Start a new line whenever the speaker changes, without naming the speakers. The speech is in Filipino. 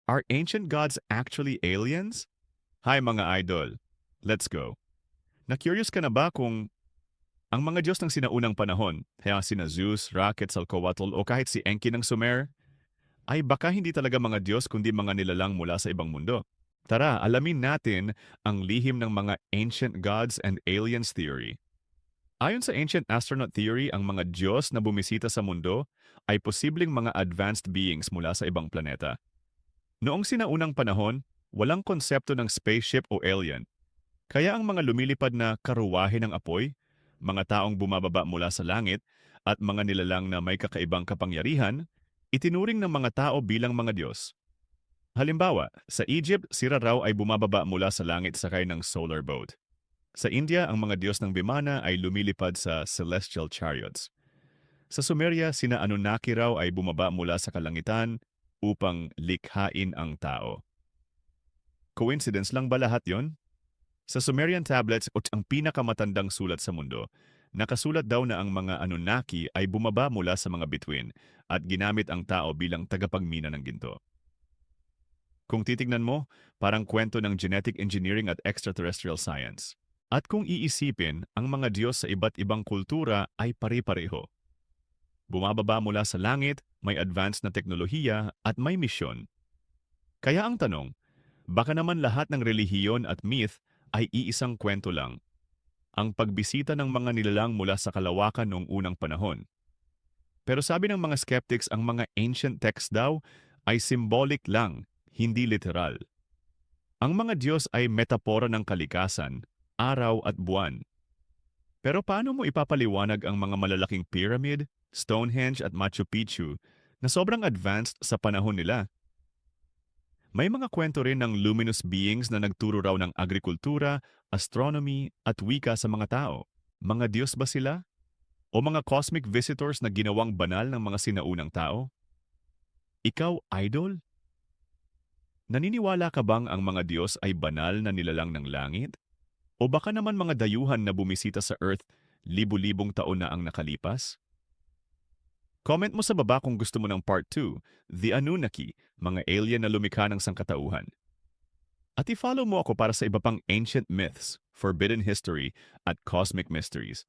Are ancient gods actually aliens? Hi mga idol, let's go. Na-curious ka na ba kung ang mga Diyos ng sinaunang panahon, kaya sina Zeus, Ra, Quetzalcoatl o kahit si Enki ng Sumer, ay baka hindi talaga mga Diyos kundi mga nilalang mula sa ibang mundo? Tara, alamin natin ang lihim ng mga ancient gods and aliens theory. Ayon sa ancient astronaut theory, ang mga Diyos na bumisita sa mundo ay posibleng mga advanced beings mula sa ibang planeta. Noong sinaunang panahon, walang konsepto ng spaceship o alien. Kaya ang mga lumilipad na karuwahe ng apoy, mga taong bumababa mula sa langit, at mga nilalang na may kakaibang kapangyarihan, itinuring ng mga tao bilang mga Diyos. Halimbawa, sa Egypt, si Ra raw ay bumababa mula sa langit sakay ng solar boat. Sa India, ang mga Diyos ng Bimana ay lumilipad sa celestial chariots. Sa Sumeria, sina Anunnaki raw ay bumaba mula sa kalangitan upang likhain ang tao. Coincidence lang ba lahat yon? Sa Sumerian tablets o ang pinakamatandang sulat sa mundo, nakasulat daw na ang mga Anunnaki ay bumaba mula sa mga bituin at ginamit ang tao bilang tagapagmina ng ginto. Kung titignan mo, parang kwento ng genetic engineering at extraterrestrial science. At kung iisipin, ang mga Diyos sa iba't ibang kultura ay pare-pareho. Bumababa mula sa langit, may advanced na teknolohiya at may misyon. Kaya ang tanong, baka naman lahat ng relihiyon at myth ay iisang kwento lang. Ang pagbisita ng mga nilalang mula sa kalawakan noong unang panahon. Pero sabi ng mga skeptics, ang mga ancient texts daw ay symbolic lang, hindi literal. Ang mga Diyos ay metapora ng kalikasan, araw at buwan. Pero paano mo ipapaliwanag ang mga malalaking pyramid, Stonehenge at Machu Picchu na sobrang advanced sa panahon nila? May mga kwento rin ng luminous beings na nagturo raw ng agrikultura, astronomy at wika sa mga tao. Mga Diyos ba sila? O mga cosmic visitors na ginawang banal ng mga sinaunang tao? Ikaw, idol? Naniniwala ka bang ang mga Diyos ay banal na nilalang ng langit? O baka naman mga dayuhan na bumisita sa Earth libu-libong taon na ang nakalipas? Comment mo sa baba kung gusto mo ng Part 2, The Anunnaki, mga alien na lumikha ng sangkatauhan. At i-follow mo ako para sa iba pang ancient myths, forbidden history, at cosmic mysteries.